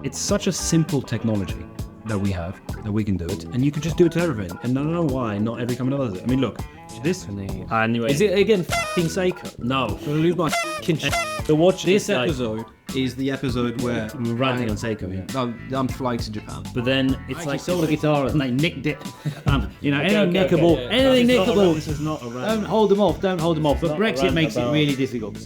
it's such a simple technology that we have, that we can do it, and you can just do it to everything. And I don't know why not every company does it. I mean, look, this. Anyway, Is it again f***ing Seiko? No. I'm gonna lose my f***ing shit. So watch This episode is the episode where We're ranting on Seiko, yeah. I'm flying to Japan. But then it's like sold a guitar and they nicked it. anything okay, nickable, yeah. anything This is not a nickable. rant. This is not a rant. Don't hold them off. Don't hold them off. But not a Brexit rant makes it about- really difficult.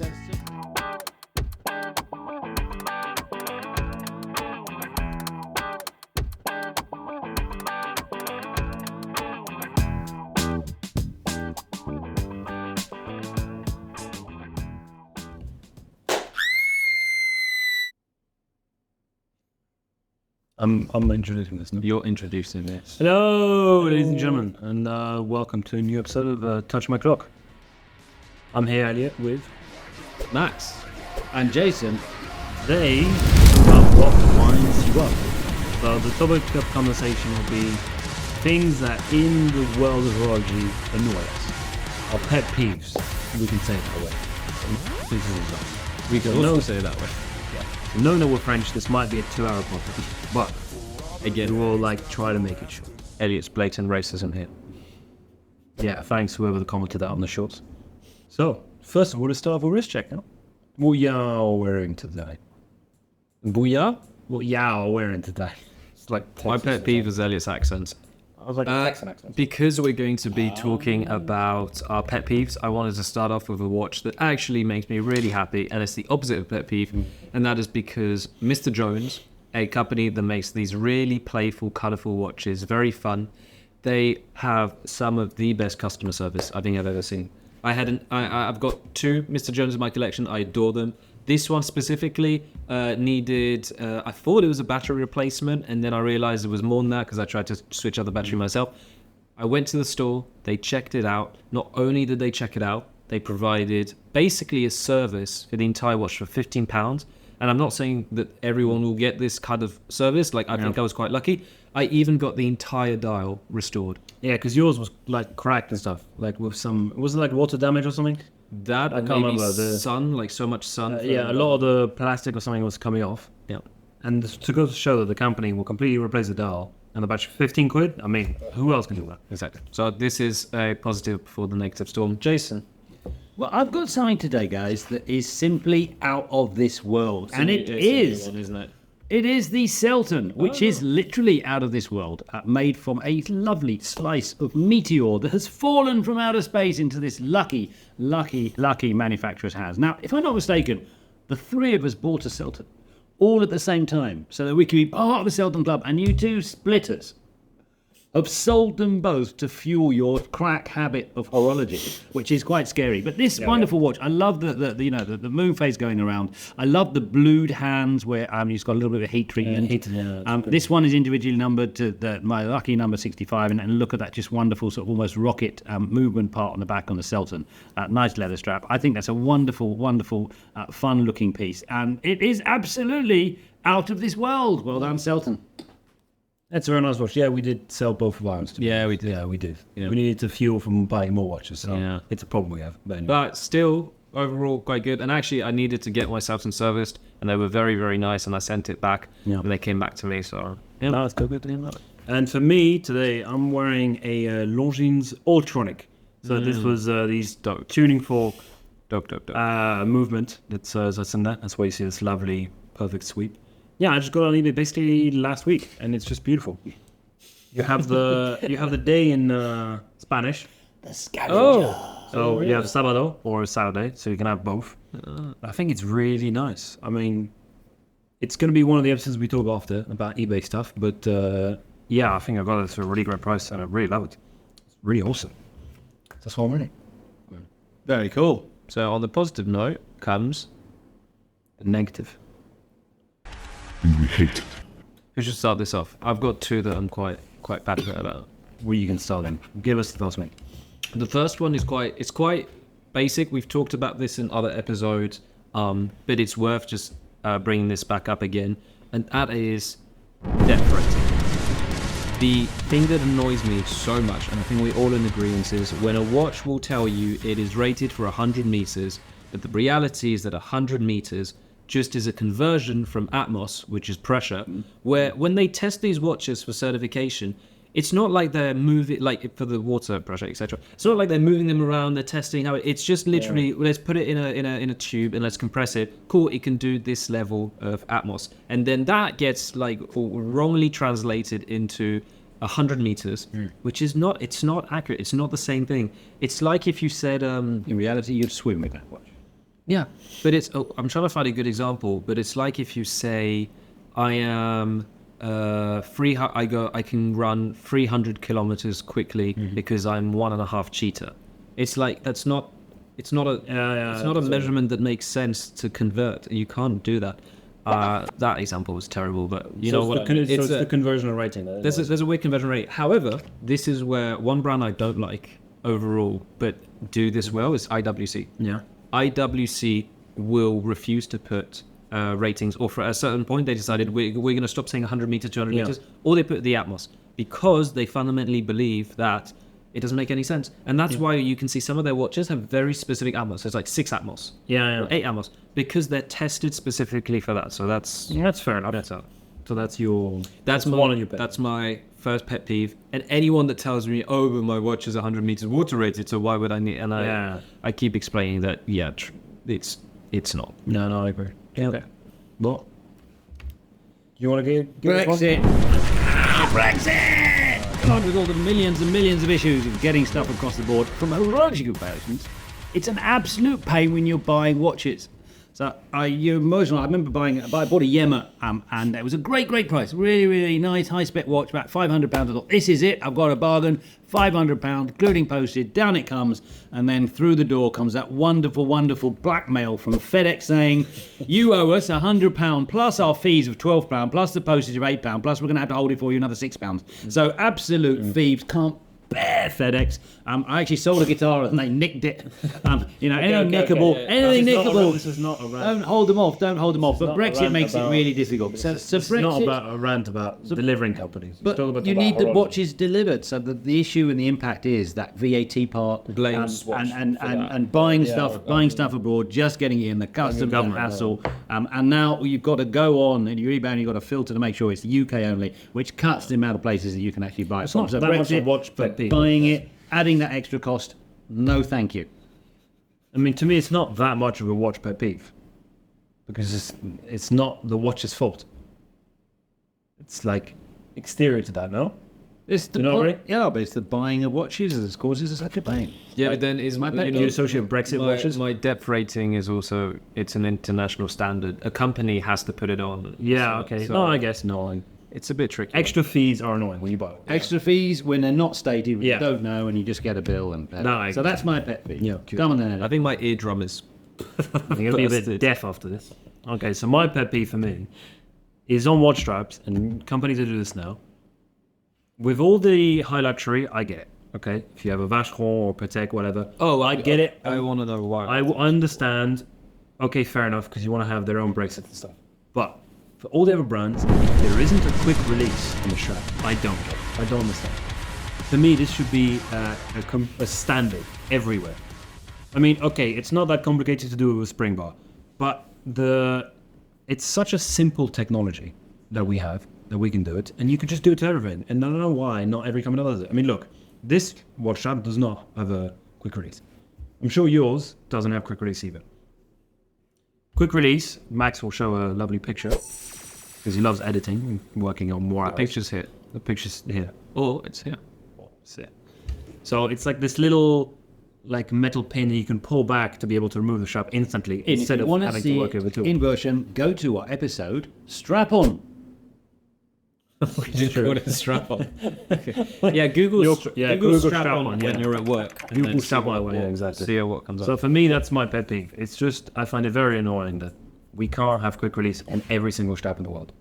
I'm introducing this. No? You're introducing this. Hello, ladies and gentlemen, and welcome to a new episode of Touch My Clock. I'm here, Eliot, with Max. And Jason, they about what winds you up. So the topic of conversation will be things that in the world of horology annoy us. Our pet peeves. We can say it that way. We can also say it that way. Knowing that we're French, this might be a 2-hour podcast, but Again, we will try to make it short. Eliot's blatant racism here. Yeah, thanks whoever commented that on the shorts. So, first of all, let's start off with wrist check now. What y'all wearing today? Booyah? What y'all wearing today? It's like my pet peeve is Eliot's accents. I was like Texan accent. Because we're going to be talking about our pet peeves, I wanted to start off with a watch that actually makes me really happy, and it's the opposite of pet peeve, and that is because Mr. Jones, a company that makes these really playful, colourful watches, very fun, they have some of the best customer service I think I've ever seen. I've got two Mr. Jones in my collection. I adore them. This one specifically needed, I thought it was a battery replacement, and then I realized it was more than that because I tried to switch out the battery myself. I went to the store, they checked it out. Not only did they check it out, they provided basically a service for the entire watch for £15. And I'm not saying that everyone will get this kind of service. Like, I think I was quite lucky. I even got the entire dial restored. Yeah, because yours was like cracked and stuff, like with some, was it like water damage or something? That I or can't maybe remember, the- sun, like so much sun. Yeah, a lot of the plastic or something was coming off. Yeah. And to go to show that the company will completely replace the dial and the battery for 15 quid, I mean, who else can do that? Exactly. So this is a positive for the negative storm. Jason. well, I've got something today, guys, that is simply out of this world, and it is. Isn't it? It is the Selton, which is literally out of this world, made from a lovely slice of meteor that has fallen from outer space into this lucky manufacturer's hands. Now, if I'm not mistaken, the three of us bought a Selton all at the same time so that we could be part of the Selton Club, and you two splitters have sold them both to fuel your crack habit of horology, which is quite scary. But this wonderful watch, I love the moon phase going around. I love the blued hands where it's got a little bit of heat treatment. This one is individually numbered to my lucky number 65, and look at that just wonderful sort of almost rocket movement part on the back on the Selton. Nice leather strap. I think that's a wonderful, fun-looking piece, and it is absolutely out of this world. Well done, Selton. That's a very nice watch. Yeah, we did sell both of ours. Yeah, we did. Yeah, we did. Yeah. We needed to fuel from buying more watches, so Yeah. it's a problem we have. But anyway. But still, overall, quite good. And actually, I needed to get myself some serviced, and they were very, very nice. And I sent it back, Yeah. and they came back to me. So yeah. No, it's still good. And for me today, I'm wearing a Longines Ultronic. So this was these tuning fork Dope. movement. That's in that. That's why you see this lovely, perfect sweep. Yeah, I just got on eBay basically last week, and it's just beautiful. You have the day in Spanish. The scavenger. So you have sábado or Saturday, so you can have both. I think it's really nice. I mean, it's going to be one of the episodes we talk after about eBay stuff, but yeah, I think I got it for a really great price, and I really love it. It's really awesome. That's why I'm ready. Very cool. So on the positive note comes The negative. We hate it. who should start this off? I've got two that I'm quite passionate about. Where you can start then. Give us the first one. The first one is quite basic. We've talked about this in other episodes, but it's worth just bringing this back up again, and that is depth rating. The thing that annoys me so much, and I think we're all in agreement, is when a watch will tell you it is rated for 100 meters, but the reality is that 100 meters just is a conversion from atmos, which is pressure, where when they test these watches for certification, it's not like they're moving, like for the water pressure, etc. It's not like they're moving them around, they're testing how it's just literally, let's put it in a tube and let's compress it. Cool, it can do this level of atmos. And then that gets like wrongly translated into 100 meters, which is not, it's not accurate. It's not the same thing. It's like if you said, In reality, you'd swim with that watch. yeah, but it's, I'm trying to find a good example, but it's like if you say, I am, I can run 300 kilometers quickly because I'm 1.5 cheetah. It's like, it's not a measurement that makes sense to convert. You can't do that. That example was terrible, but you know what? It's the conversion rating. There's a weird conversion rate. However, this is where one brand I don't like overall, but do this well, is IWC. Yeah. IWC will refuse to put ratings, or for a certain point they decided we're going to stop saying 100 meters, 200 meters, or they put the atmos, because they fundamentally believe that it doesn't make any sense. And that's why you can see some of their watches have very specific atmos. It's like 6 atmos, or 8 atmos, because they're tested specifically for that. So that's fair enough. So that's one on your pet. That's my first pet peeve. And anyone that tells me, oh, but my watch is 100 meters water rated, so why would I need? And I keep explaining that it's not. No, I agree. Yeah. Okay. Well, you want to give Brexit. Brexit! God, with all the millions and millions of issues of getting stuff across the board from horological establishments, it's an absolute pain when you're buying watches. So you're emotional. I remember I bought a Yema, and it was a great price. Really, really nice, high-spec watch, about £500. I thought, this is it. I've got a bargain. £500, including postage. Down it comes, and then through the door comes that wonderful, wonderful blackmail from FedEx saying, you owe us £100 plus our fees of £12 plus the postage of £8 plus we're going to have to hold it for you another £6. So absolute thieves, can't bear FedEx. I actually sold a guitar and they nicked it. Anything nickable. This is not a rant. Don't hold them off. But Brexit makes it really difficult. So It's Brexit, not about a rant about delivering companies. but you need the watches delivered. So the issue and the impact is that VAT part Blames and buying stuff abroad, just getting it in the customs and hassle. And now you've got to go on and your eBay, and you've got to filter to make sure it's UK only, which cuts the amount of places that you can actually buy it from. not So that much Brexit, a watch per piece. buying it, adding that extra cost, no thank you. I mean, to me, it's not that much of a watch pet peeve, because it's not the watch's fault. It's like exterior to that, no? It's the, You not agree? Yeah, but it's the buying of watches that causes such a pain. Yeah, but then is my Do you associate Brexit watches? My depth rating is also, it's an international standard. A company has to put it on. Yeah, okay. No, I guess no. It's a bit tricky. Extra fees are annoying when you buy it. Extra fees when they're not stated, when Yeah. you don't know, and you just get a bill. And No, so that's my pet peeve. Yeah, Come on then. I think my eardrum is. I'm going to be a bit Busted. deaf after this. Okay, so my pet peeve for me is on watch straps, and companies that do this now. With all the high luxury, I get it. Okay, if you have a Vacheron or Patek, whatever. Oh, I get it. I want to know why. I understand. Okay, fair enough, because you want to have their own Brexit and stuff. But for all the other brands, if there isn't a quick release in the strap, I don't get it. I don't understand. To me, this should be a standard everywhere. I mean, okay, it's not that complicated to do with a spring bar, but it's such a simple technology that we have, that we can do it, and you can just do it to everything. And I don't know why not every company does it. I mean, look, this watch strap does not have a quick release. I'm sure yours doesn't have quick release either. Quick release, Max will show a lovely picture, because he loves editing and working on more hours. Pictures here. The picture's here. Oh, it's here. So it's like this little metal pin that you can pull back to be able to remove the strap instantly instead of having to work over a tool. In version, go to our episode, strap on. Put a strap on. Yeah, Google strap on when you're at work. and Google then strap see on, what- yeah, exactly. See what comes So up. for me, that's my pet peeve. It's just, I find it very annoying that we can't have quick release on every single strap in the world.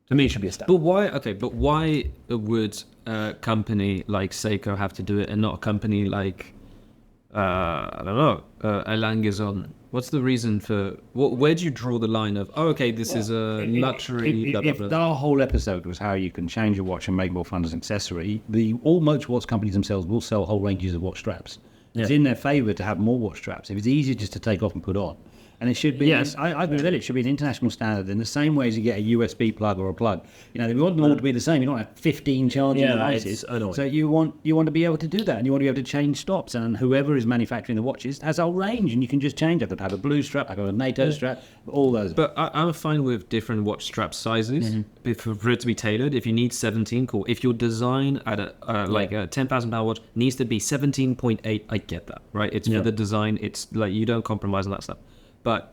To me, it should be a standard. But why? Okay, but why would a company like Seiko have to do it and not a company like I don't know, Elangazon? What's the reason for? Where do you draw the line of? Oh, okay, this is a luxury. blah, blah, If blah. our whole episode was how you can change your watch and make more fun as an accessory, all most watch companies themselves will sell whole ranges of watch straps. It's in their favour to have more watch straps. If it's easier just to take off and put on, And it should be, Yes. I agree with Eliot, it should be an international standard in the same way as you get a USB plug or a plug. You know, we want them all to be the same. You don't have 15 charging devices. it's annoying. So you want to be able to do that, and you want to be able to change stops. And whoever is manufacturing the watches has a whole range, and you can just change it. I have a blue strap, I have a NATO strap, all those. But I'm fine with different watch strap sizes for it to be tailored. If you need 17, cool. If your design at a £10,000 watch needs to be 17.8, I get that, right? It's for the design. It's like you don't compromise on that stuff. But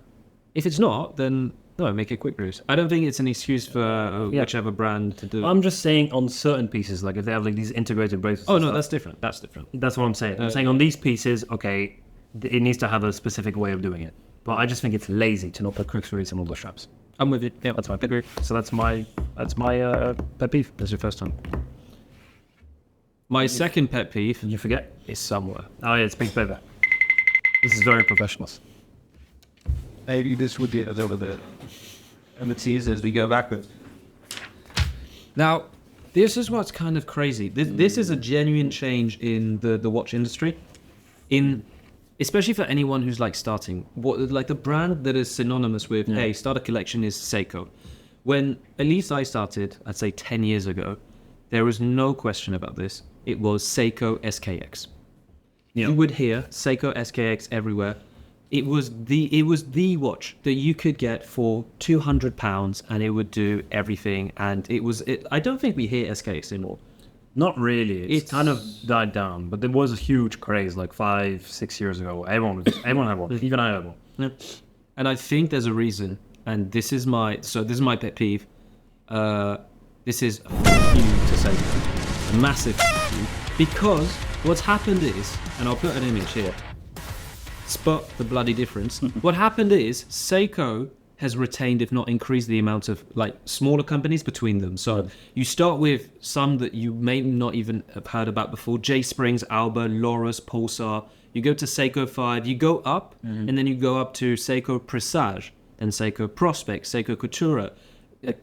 if it's not, then no, make it quick release. I don't think it's an excuse for whichever brand to do it. I'm just saying on certain pieces, like if they have like these integrated bracelets. Oh and no, stuff, that's different. That's different. that's what I'm saying. I'm saying on these pieces, okay, it needs to have a specific way of doing it. But I just think it's lazy to not put quick release on all the straps. I'm with it. Yeah, That's my pet peeve. So that's my pet peeve. That's your first time. My second pet peeve You forget? is somewhere. Oh yeah, it's big paper. This is very professional. Maybe this would be a little bit. And it sees as we go backwards. Now, this is what's kind of crazy. This is a genuine change in the watch industry, especially for anyone who's like starting. Like the brand that is synonymous with hey, start a collection is Seiko. When at least I started, I'd say 10 years ago, there was no question about this. It was Seiko SKX. Yeah. You would hear Seiko SKX everywhere. It was the watch that you could get for £200, and it would do everything. And I don't think we hear SKX anymore. Not really. It's It's- kind of died down, but there was a huge craze like 5-6 years ago. Everyone had one. Even I had one. And I think there's a reason. And this is my pet peeve. This is a fuck you to Seiko, a massive fuck you, because what's happened is, and I'll put an image here. Spot the bloody difference. What happened is Seiko has retained, if not increased, the amount of like smaller companies between them. So you start with some that you may not even have heard about before: J Springs, Alba, Loris, Pulsar. You go to Seiko 5, you go up, and then you go up to Seiko Presage, and Seiko Prospect, Seiko Coutura,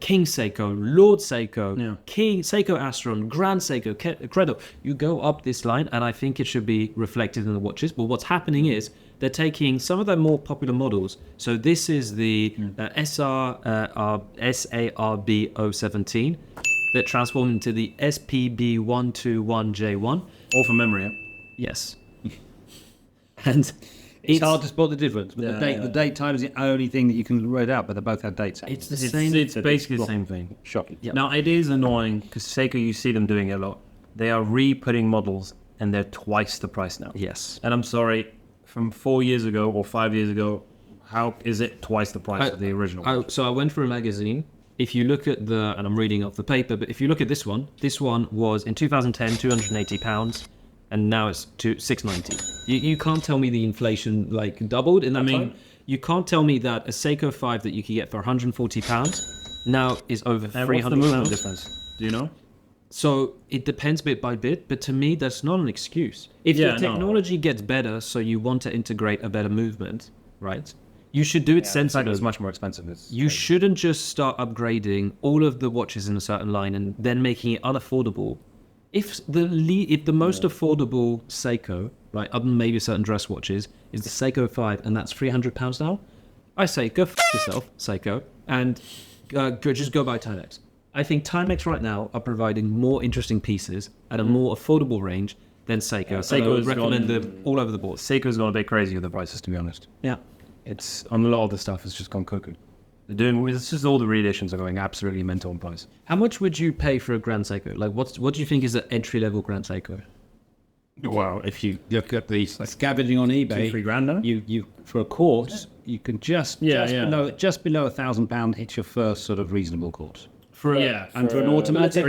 King Seiko, Lord Seiko, King Seiko Astron, Grand Seiko, Credo. You go up this line, and I think it should be reflected in the watches. But what's happening is they're taking some of their more popular models. So this is the SARB 017 that transformed into the SPB 121J1. All from memory, yeah? Yes. And It's hard to spot the difference, but the date time is the only thing that you can read out, but they both have dates. it's the It's same. basically the same thing. Shocking. Now, it is annoying because Seiko, you see them doing it a lot. They are re-putting models and they're twice the price now. Yes. And I'm sorry, from 4 years ago or 5 years ago, how is it twice the price of the original? So I went for a magazine. If you look at and I'm reading off the paper, but if you look at this one was in 2010 £280, and now it's $690. You can't tell me the inflation like doubled in that time. You can't tell me that a Seiko 5 that you could get for £140 now is over And what's the movement £300. difference? Do you know? So it depends bit by bit, but to me, that's not an excuse. If Yeah, the technology gets better, so you want to integrate a better movement, right? You should do it sensibly. It's much more expensive. You shouldn't just start upgrading all of the watches in a certain line and then making it unaffordable. If the most affordable Seiko, right, other than maybe certain dress watches, is the Seiko 5, and that's £300 now, I say go f yourself, Seiko, and just go buy Timex. I think Timex right now are providing more interesting pieces at a more affordable range than Seiko. Seiko has recommend gone- them all over the board. Seiko's gone a bit crazy with the prices, to be honest. Yeah. It's on a lot of the stuff. It's just gone cuckoo. It's just all the reeditions are going absolutely mental in price. How much would you pay for a Grand Seiko? Like, what do you think is an entry-level Grand Seiko? Well, if you look at the scavenging on eBay, $2-3 now? you for a quartz, you can just Yeah, below £1,000 hit your first sort of reasonable quartz. For And for an automatic,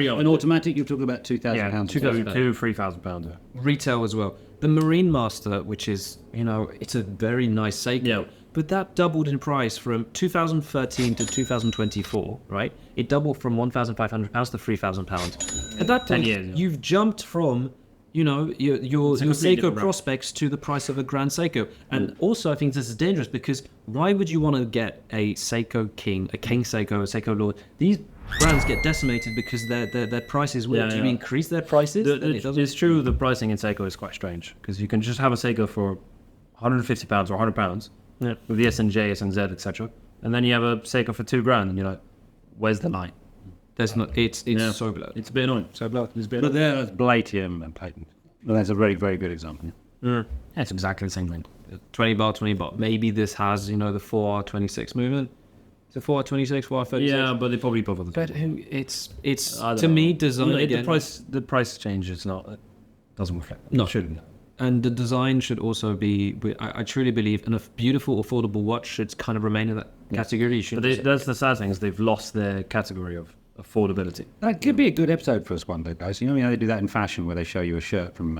you're talking about £2,000. £2,000-3,000. Retail as well. The Marine Master, which is, it's a very nice Seiko. Yeah. But that doubled in price from 2013 to 2024, right? It doubled from £1,500 to £3,000. At that 10 point, years, yeah. you've jumped from, your completely Seiko different prospects to the price of a Grand Seiko. And also, I think this is dangerous because why would you want to get a Seiko King, a King Seiko, a Seiko Lord? These brands get decimated because their prices will. Do you increase their prices? Then it doesn't. It's true, the pricing in Seiko is quite strange because you can just have a Seiko for £150 or £100, Yeah, with the SNJ, SNZ, etc. And then you have a Seiko for $2,000, and you're like, where's the line? There's not. It's so blood. It's a bit annoying. So blood. But there's Blatium and patent. Well, that's a very, very good example. Yeah, it's exactly the same thing. 20 bar. Maybe this has, the 4R26 movement. It's a 4R26, 4R36. Yeah, but they probably both are the But same. it's I don't to know. me design again. The price change is not. It doesn't reflect. No. It shouldn't. And the design should also be. I truly believe, and a beautiful, affordable watch should kind of remain in that category. You But that's the sad thing is they've lost their category of affordability. That could be a good episode for us one day, guys. They do that in fashion where they show you a shirt from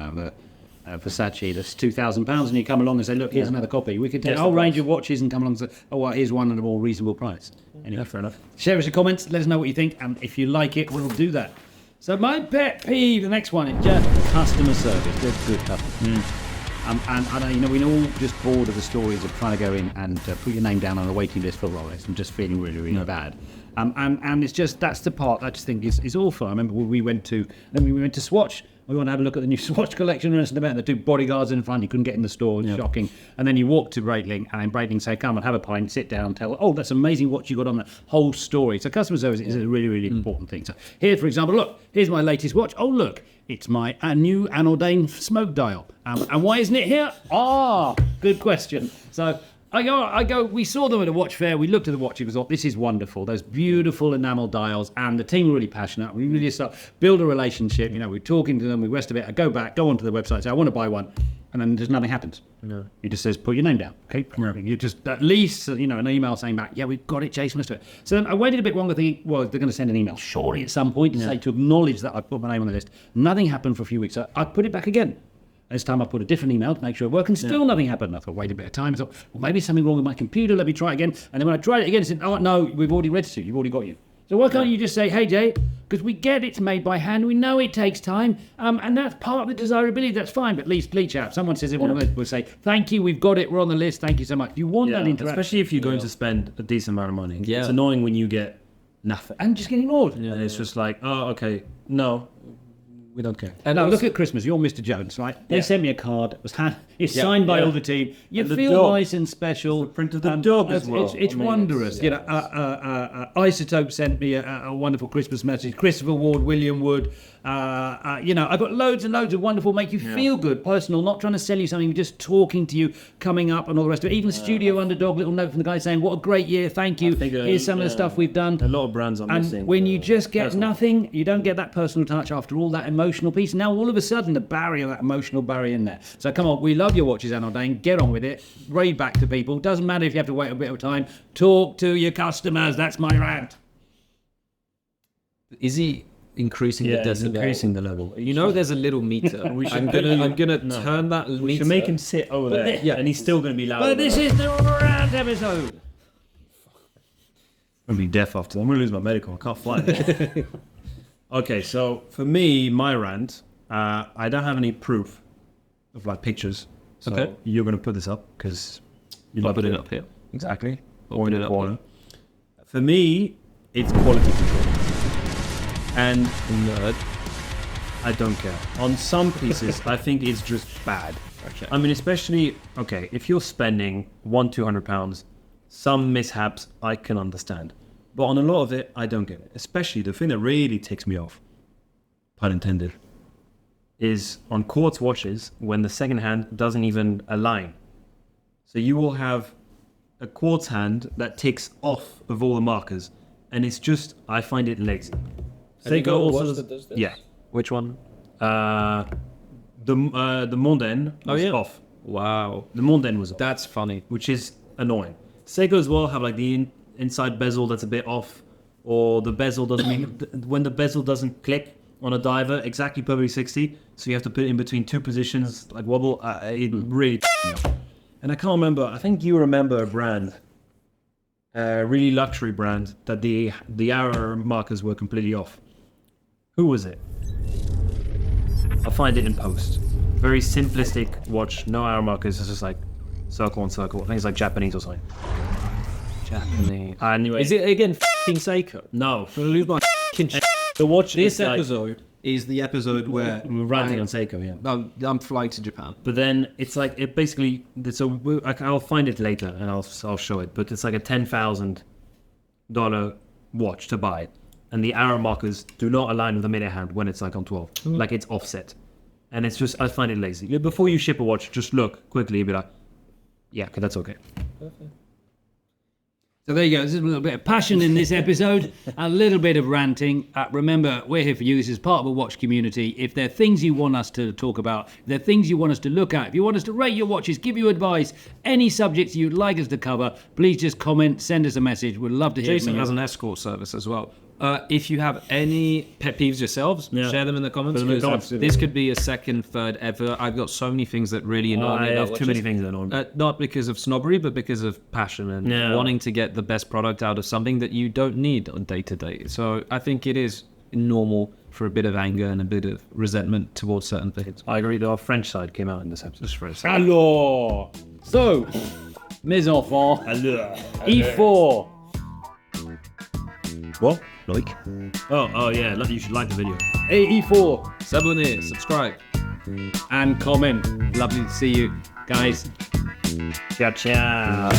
Versace that's £2,000 and you come along and say, look, here's another copy. We could take a whole range of watches and come along and say, oh, well, here's one at a more reasonable price. Anyway, Yeah, fair enough. share us your comments, let us know what you think, and if you like it, we'll do that. So my pet peeve, the next one is just customer service. Good customer. And I know, we're all just bored of the stories of trying to go in and put your name down on a waiting list for Rolex and just feeling really, really bad. And it's just, that's the part that I just think is awful. I remember when we went to Swatch. We want to have a look at the new Swatch collection and about the two bodyguards in front. You couldn't get in the store. It's shocking. And then you walk to Breitling, and then Breitling say, come and have a pint, sit down, tell, oh, that's amazing what you got on the whole story. So customer service is a really, really important thing. So here, for example, look, here's my latest watch. Oh, look, it's my new Anordain smoke dial. And why isn't it here? Good question. So I go, we saw them at a watch fair, we looked at the watch, we thought, this is wonderful, those beautiful enamel dials, and the team were really passionate, we really start build a relationship, we're talking to them, we rest of it, I go onto the website, say, I want to buy one, and then just nothing happens. No. He just says, put your name down, okay? You just, at least, an email saying back, yeah, we've got it, Jason, let's do it. So then I waited a bit longer thinking, well, they're going to send an email, surely at some point, to say, to acknowledge that I put my name on the list. Nothing happened for a few weeks, so I put it back again. This time I put a different email to make sure it worked, and still nothing happened. I thought, wait a bit of time. I thought, well, maybe something wrong with my computer. Let me try it again. And then when I tried it again, it said, oh, no, we've already registered. You've already got you. So why can't you just say, hey, Jay, because we get it's made by hand. We know it takes time. And that's part of the desirability. That's fine. But please, chap, someone says it, one of us will say, thank you, we've got it. We're on the list. Thank you so much. You want that interaction. Especially if you're going to spend a decent amount of money. Yeah. It's annoying when you get nothing. And just get ignored. And it's just like, oh, okay, no. We don't care. And now look at Christmas. You're Mr. Jones, right? They sent me a card. It's signed by all the team. You feel nice and special. The print of the dog as well. It's wondrous. Isotope sent me a wonderful Christmas message. Christopher Ward, William Wood. I've got loads and loads of wonderful, make you feel good, personal, not trying to sell you something, just talking to you, coming up and all the rest of it. Even Studio Underdog, little note from the guy saying, what a great year, thank you. Here's some of the stuff we've done. A lot of brands are missing. And when you just get nothing, you don't get that personal touch after all that emotional piece. Now all of a sudden the barrier, that emotional barrier in there. So come on, we love your watches, Anordain. Get on with it. Read back to people. Doesn't matter if you have to wait a bit of time. Talk to your customers. That's my rant. Is he increasing the decibel? Increasing the level. There's a little meter. I'm gonna turn that meter. We should make him sit over there, and he's still going to be loud. But this is the rant episode. I'm going to be deaf after that. I'm going to lose my medical. I can't fly. Okay, so for me, my rant, I don't have any proof of pictures. So you're going to put this up because you I'll put it up here. Exactly. Or in the corner. For me, it's quality control. And Nerd. I don't care. On some pieces, I think it's just bad. Okay. I mean, especially, if you're spending £200, some mishaps I can understand. But on a lot of it, I don't get it. Especially the thing that really ticks me off, pun intended, is on quartz watches when the second hand doesn't even align. So you will have a quartz hand that ticks off of all the markers, and it's just, I find it lazy. Seiko also does this? Yeah. Which one? The Mondaine was off. Wow. The Mondaine was off. That's funny. Which is annoying. Seiko as well have like the inside bezel that's a bit off, or the bezel doesn't when the bezel doesn't click on a diver exactly perfectly 60, so you have to put it in between two positions like wobble. It really me off. And I can't remember. I think you remember a brand, a really luxury brand that the hour markers were completely off. Who was it? I'll find it in post. Very simplistic watch, no hour markers. It's just like circle on circle. I think it's like Japanese or something. Japanese. Anyway, Is it again f***ing Seiko? No. I'm gonna lose my f***ing shit. The watch This is like, episode is the episode where We're ranting on Seiko, yeah. I'm flying to Japan. But then it's like it basically. So I'll find it later and I'll show it. But it's like a $10,000 watch to buy, and the hour markers do not align with the minute hand when it's like on 12. Like it's offset, and it's just I find it lazy. Before you ship a watch, just look quickly and be like, yeah, okay, that's okay. So there you go. There's a little bit of passion in this episode, a little bit of ranting. Remember, we're here for you. This is part of a watch community. If there are things you want us to talk about, if there are things you want us to look at, if you want us to rate your watches, give you advice, any subjects you'd like us to cover, please just comment, send us a message. We'd love to hear Jason from you. has an escort service as well. If you have any pet peeves yourselves, share them in the comments. Put them in the because comments. this could be a second, third ever. I've got so many things that really annoy me. I about have too many watches. things that annoy me. Not because of snobbery, but because of passion and wanting to get the best product out of something that you don't need on day to day. So I think it is normal for a bit of anger and a bit of resentment towards certain things. I agree that our French side came out in this episode. Just for a second. Alors, so, mes enfants, E4. What? Like? Oh yeah. You should like the video. E4 S'abonner, subscribe. and comment. Lovely to see you guys. Ciao, ciao.